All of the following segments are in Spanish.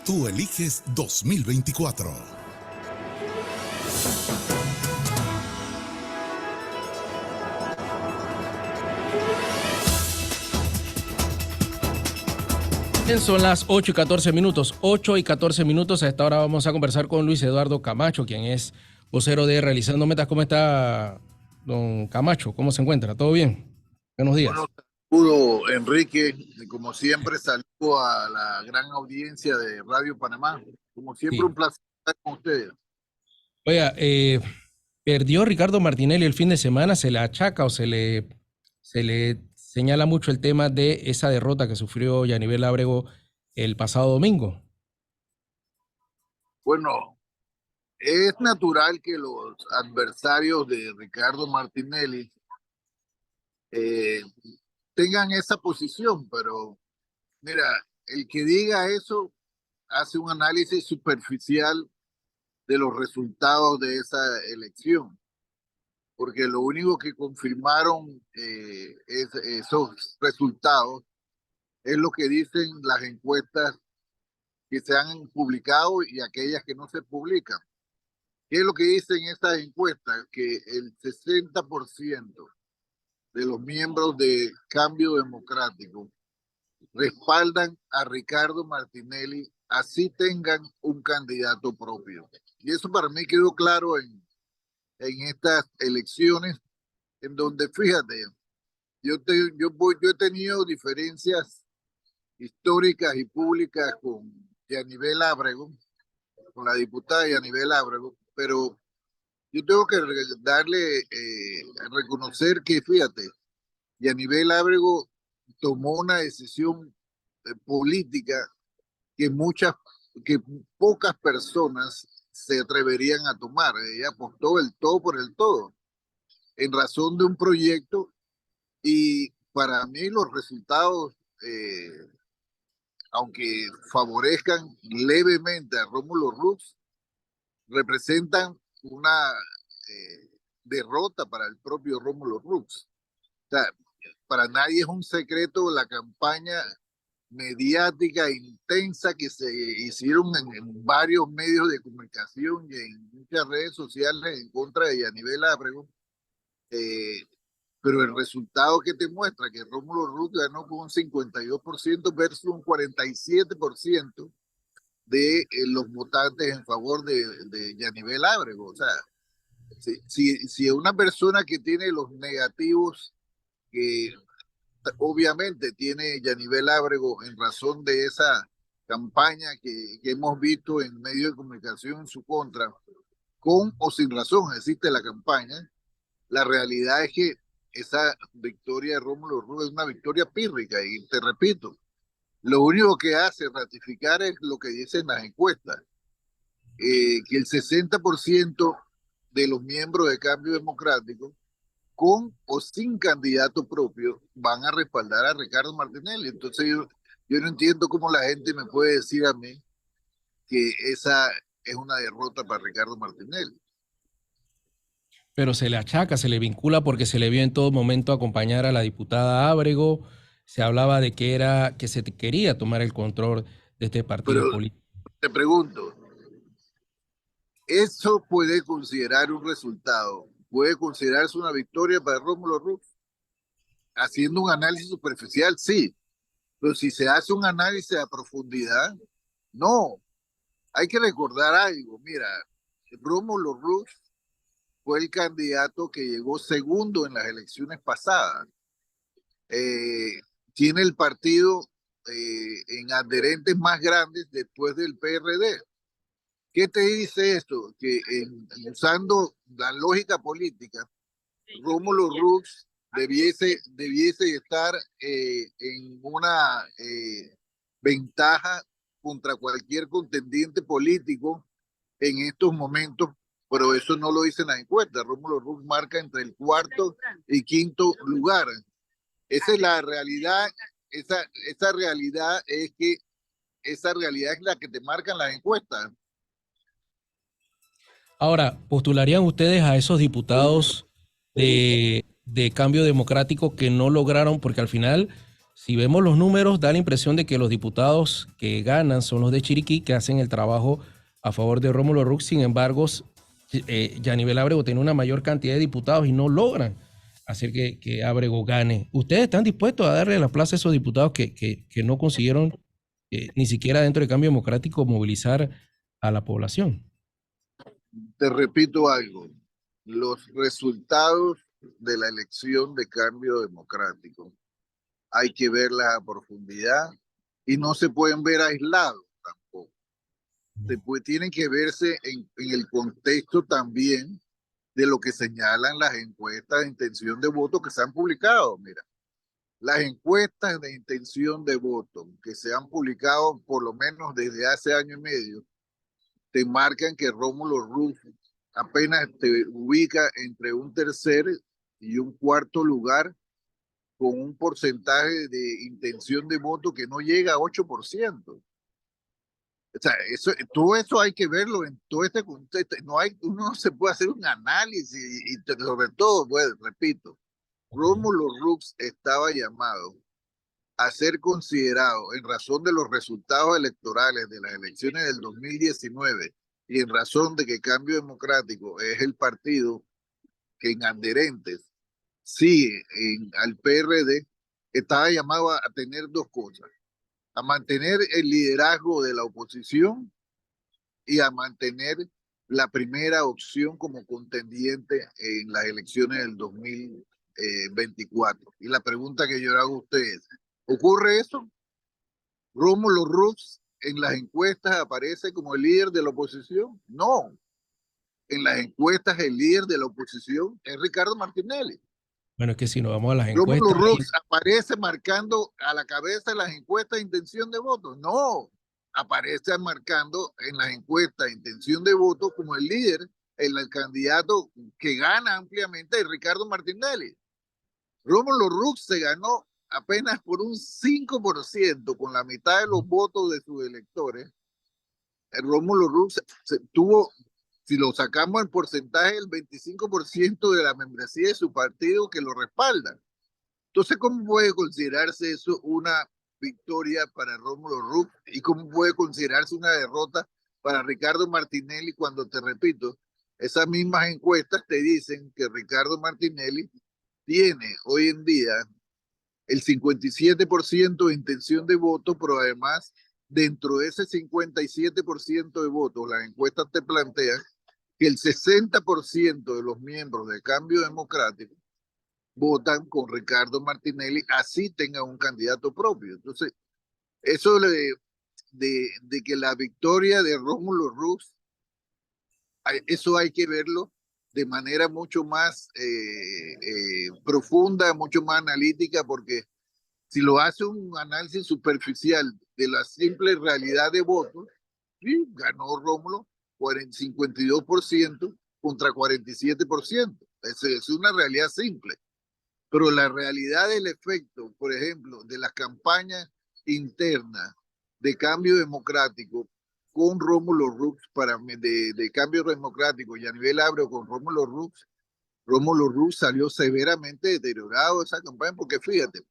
Tú eliges 2024. Bien, son las 8 y 14 minutos. 8 y 14 minutos. A esta hora vamos a conversar con Luis Eduardo Camacho, quien es vocero de Realizando Metas. ¿Cómo está, don Camacho? ¿Cómo se encuentra? ¿Todo bien? Buenos días. Bueno, saludo Enrique, y como siempre saludo a la gran audiencia de Radio Panamá. Como siempre, Sí. un placer estar con ustedes. Oiga, perdió Ricardo Martinelli el fin de semana. ¿Se le achaca o se le señala mucho el tema de esa derrota que sufrió Yanivel Ábrego el pasado domingo? Bueno, es natural que los adversarios de Ricardo Martinelli eh, tengan esa posición, pero mira, el que diga eso hace un análisis superficial de los resultados de esa elección, porque lo único que confirmaron esos resultados es lo que dicen las encuestas que se han publicado y aquellas que no se publican. ¿Qué es lo que dicen estas encuestas? Que el 60% de los miembros de Cambio Democrático respaldan a Ricardo Martinelli, así tengan un candidato propio. Y eso para mí quedó claro en estas elecciones, en donde, fíjate, yo he tenido diferencias históricas y públicas con Yanivel Ábrego, con la diputada Yanivel Ábrego, pero yo tengo que reconocer que, fíjate, Yanivel Ábrego tomó una decisión política que que pocas personas se atreverían a tomar. Ella apostó el todo por el todo, en razón de un proyecto, y para mí los resultados, aunque favorezcan levemente a Rómulo Rux, representan una derrota para el propio Rómulo Rux. O sea, para nadie es un secreto la campaña mediática intensa que se hicieron en varios medios de comunicación y en muchas redes sociales en contra de Yanivel Ábrego. Pero el resultado que te muestra que Rómulo Rux ganó con un 52% versus un 47% de los votantes en favor de Yanivel Ábrego. O sea, si una persona que tiene los negativos que obviamente tiene Yanivel Ábrego en razón de esa campaña que hemos visto en medios de comunicación en su contra, con o sin razón existe la campaña, la realidad es que esa victoria de Rómulo Rux es una victoria pírrica, y te repito, lo único que hace ratificar es lo que dicen las encuestas, que el 60% de los miembros de Cambio Democrático, con o sin candidato propio, van a respaldar a Ricardo Martinelli. Entonces yo no entiendo cómo la gente me puede decir a mí que esa es una derrota para Ricardo Martinelli. Pero se le achaca, se le vincula porque se le vio en todo momento acompañar a la diputada Ábrego. Se hablaba de que se quería tomar el control de este partido Pero político. te pregunto, ¿eso puede considerar un resultado? ¿Puede considerarse una victoria para Rómulo Rux? Haciendo un análisis superficial, sí. Pero si se hace un análisis a profundidad, no. Hay que recordar algo. Mira, Rómulo Rux fue el candidato que llegó segundo en las elecciones pasadas. Eh, Tiene el partido en adherentes más grandes después del PRD. ¿Qué te dice esto? Que usando la lógica política, Rómulo Rux debiese estar en una ventaja contra cualquier contendiente político en estos momentos, pero eso no lo dicen las encuestas. Rómulo Rux marca entre el cuarto y quinto lugar. Esa es la realidad. Esa realidad es que esa realidad es la que te marcan las encuestas. Ahora, ¿postularían ustedes a esos diputados de Cambio Democrático que no lograron? Porque al final si vemos los números, da la impresión de que los diputados que ganan son los de Chiriquí, que hacen el trabajo a favor de Rómulo Rux. Sin embargo, Yanivel Ábrego tiene una mayor cantidad de diputados y no logran hacer que Ábrego gane. ¿Ustedes están dispuestos a darle la plaza a esos diputados que no consiguieron ni siquiera dentro del Cambio Democrático movilizar a la población? Te repito algo, los resultados de la elección de Cambio Democrático hay que verlas a profundidad y no se pueden ver aislados tampoco. Tienen que verse en el contexto también de lo que señalan las encuestas de intención de voto que se han publicado. Mira, las encuestas de intención de voto que se han publicado por lo menos desde hace año y medio te marcan que Rómulo Rux apenas te ubica entre un tercer y un cuarto lugar con un porcentaje de intención de voto que no llega a 8%. O sea, todo eso hay que verlo en todo este contexto. Uno no se puede hacer un análisis y sobre todo, pues, repito, Rómulo Rux estaba llamado a ser considerado en razón de los resultados electorales de las elecciones del 2019 y en razón de que Cambio Democrático es el partido que en adherentes sigue al PRD, estaba llamado a tener dos cosas: a mantener el liderazgo de la oposición y a mantener la primera opción como contendiente en las elecciones del 2024. Y la pregunta que yo le hago a ustedes, ¿ocurre eso? ¿Rómulo Rux en las encuestas aparece como el líder de la oposición? No. En las encuestas el líder de la oposición es Ricardo Martinelli. Bueno, es que si nos vamos a las Rómulo encuestas... Rux aparece marcando a la cabeza de las encuestas de intención de voto. No, aparece marcando en las encuestas de intención de voto como el líder, el candidato que gana ampliamente, es Ricardo Martinelli. Rómulo Rux se ganó apenas por un 5%, con la mitad de los votos de sus electores. Rómulo Rux tuvo, si lo sacamos en porcentaje, el 25% de la membresía de su partido que lo respalda. Entonces, ¿cómo puede considerarse eso una victoria para Rómulo Rux y cómo puede considerarse una derrota para Ricardo Martinelli cuando, te repito, esas mismas encuestas te dicen que Ricardo Martinelli tiene hoy en día el 57% de intención de voto, pero además dentro de ese 57% de votos, las encuestas te plantean que el 60% de los miembros del Cambio Democrático votan con Ricardo Martinelli, así tenga un candidato propio. Entonces, eso de que la victoria de Rómulo Rux, eso hay que verlo de manera mucho más profunda, mucho más analítica, porque si lo hace un análisis superficial de la simple realidad de votos, sí, ganó Rómulo por el 52% contra 47%. Es una realidad simple. Pero la realidad del efecto, por ejemplo, de las campañas internas de Cambio Democrático con Rómulo Rux, de Cambio Democrático y Yanivel Ábrego con Rómulo Rux salió severamente deteriorado esa campaña, porque fíjate,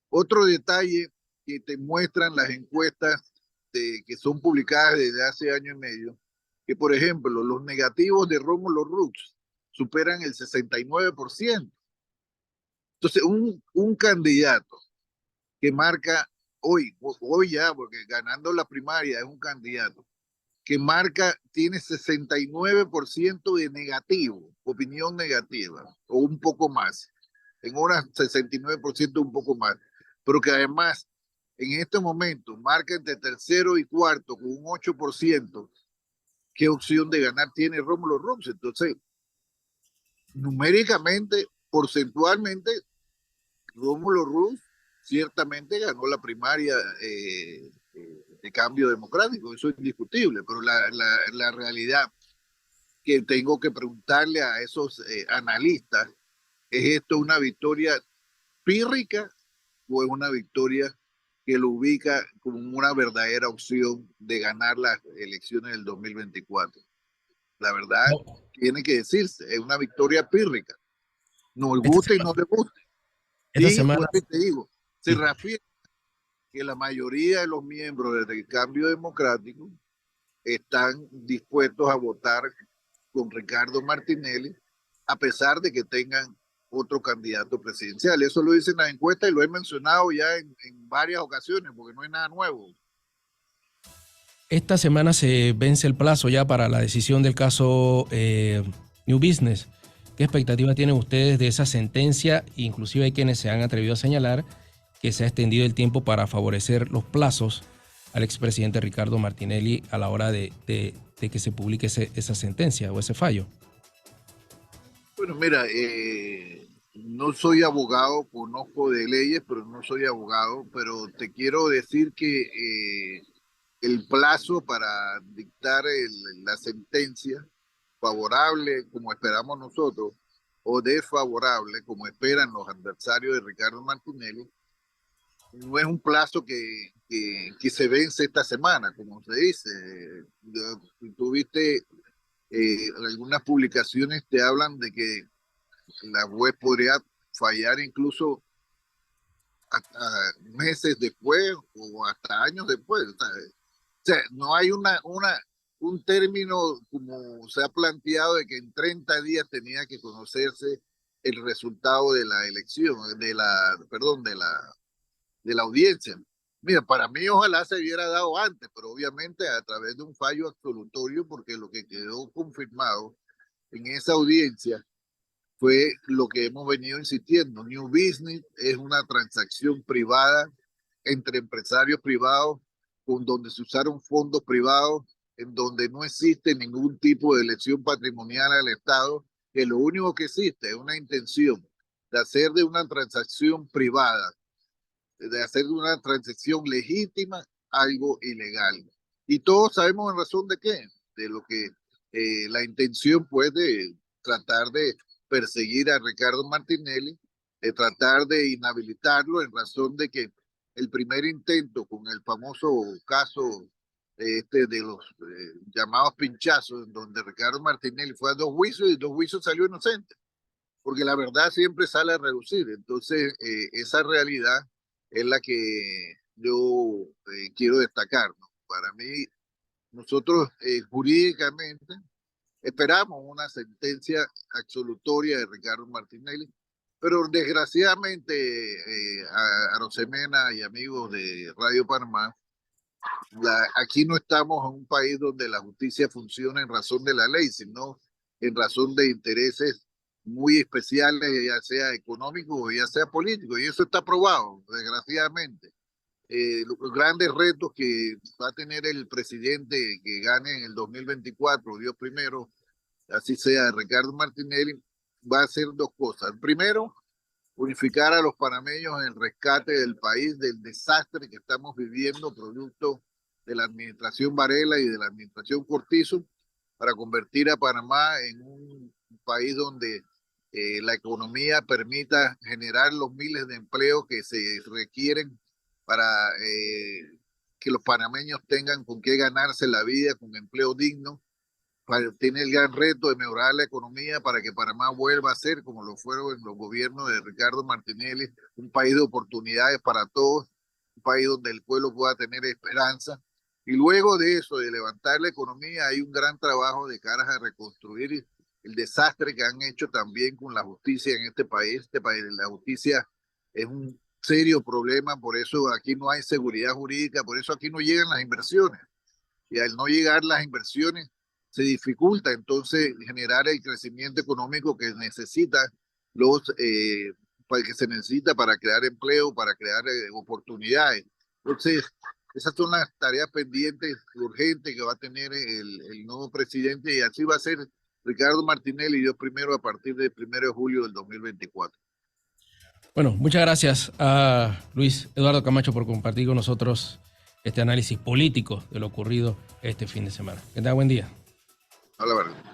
otro detalle que te muestran las encuestas que son publicadas desde hace año y medio, que por ejemplo los negativos de Rómulo Rux superan el 69%. Entonces, un candidato que marca hoy ya, porque ganando la primaria es un candidato, que tiene 69% de negativo, opinión negativa, o un poco más, en unas 69% un poco más, pero que además en este momento marca entre tercero y cuarto con un 8%, ¿qué opción de ganar tiene Rómulo Rux? Entonces, numéricamente, porcentualmente, Rómulo Rux ciertamente ganó la primaria de Cambio Democrático, eso es indiscutible, pero la realidad que tengo que preguntarle a esos analistas, ¿es esto una victoria pírrica o es una victoria que lo ubica como una verdadera opción de ganar las elecciones del 2024? La verdad tiene que decirse, es una victoria pírrica. Nos guste y no le guste. Esta Y semana, pues te digo, se sí. refiere que la mayoría de los miembros del Cambio Democrático están dispuestos a votar con Ricardo Martinelli, a pesar de que tengan otro candidato presidencial. Eso lo dicen las encuestas y lo he mencionado ya en varias ocasiones, porque no es nada nuevo. Esta semana se vence el plazo ya para la decisión del caso New Business. ¿Qué expectativa tienen ustedes de esa sentencia? Inclusive hay quienes se han atrevido a señalar que se ha extendido el tiempo para favorecer los plazos al expresidente Ricardo Martinelli a la hora de que se publique esa sentencia o ese fallo. Bueno, mira, no soy abogado, conozco de leyes, pero no soy abogado, pero te quiero decir que el plazo para dictar la sentencia favorable, como esperamos nosotros, o desfavorable, como esperan los adversarios de Ricardo Martinelli, no es un plazo que se vence esta semana, como se dice. Tuviste algunas publicaciones te hablan de que la web podría fallar incluso hasta meses después o hasta años después. O sea, no hay un término como se ha planteado de que en 30 días tenía que conocerse el resultado de la elección, de la audiencia. Mira, para mí ojalá se hubiera dado antes, pero obviamente a través de un fallo absolutorio, porque lo que quedó confirmado en esa audiencia fue lo que hemos venido insistiendo. New Business es una transacción privada entre empresarios privados, con donde se usaron fondos privados, en donde no existe ningún tipo de elección patrimonial al Estado, que lo único que existe es una intención de hacer de una transacción privada, de hacer de una transacción legítima algo ilegal. Y todos sabemos en razón de qué, de lo que la intención pues de tratar de perseguir a Ricardo Martinelli, de tratar de inhabilitarlo en razón de que el primer intento con el famoso caso de los llamados pinchazos, en donde Ricardo Martinelli fue a 2 juicios y 2 juicios salió inocente, porque la verdad siempre sale a relucir. Entonces, esa realidad es la que yo quiero destacar, ¿no? Para mí, nosotros jurídicamente esperamos una sentencia absolutoria de Ricardo Martinelli, pero desgraciadamente a Rosemena y amigos de Radio Panamá, aquí no estamos en un país donde la justicia funciona en razón de la ley, sino en razón de intereses muy especiales, ya sea económicos o ya sea políticos, y eso está probado, desgraciadamente. Los grandes retos que va a tener el presidente que gane en el 2024, Dios primero, así sea, Ricardo Martinelli, va a hacer 2 cosas. Primero, unificar a los panameños en el rescate del país, del desastre que estamos viviendo, producto de la administración Varela y de la administración Cortizo, para convertir a Panamá en un país donde la economía permita generar los miles de empleos que se requieren para que los panameños tengan con qué ganarse la vida, con empleo digno. Tiene el gran reto de mejorar la economía para que Panamá vuelva a ser, como lo fueron en los gobiernos de Ricardo Martinelli, un país de oportunidades para todos, un país donde el pueblo pueda tener esperanza. Y luego de eso, de levantar la economía, hay un gran trabajo de caras a reconstruir el desastre que han hecho también con la justicia en este país. La justicia es un serio problema, por eso aquí no hay seguridad jurídica, por eso aquí no llegan las inversiones. Y al no llegar las inversiones, se dificulta entonces generar el crecimiento económico que necesita que se necesita para crear empleo, para crear oportunidades. Entonces, esas son las tareas pendientes, urgentes que va a tener el nuevo presidente, y así va a ser Ricardo Martinelli, Dios primero, a partir del 1 de julio del 2024. Bueno, muchas gracias a Luis Eduardo Camacho por compartir con nosotros este análisis político de lo ocurrido este fin de semana. Que tenga buen día. A la verdad.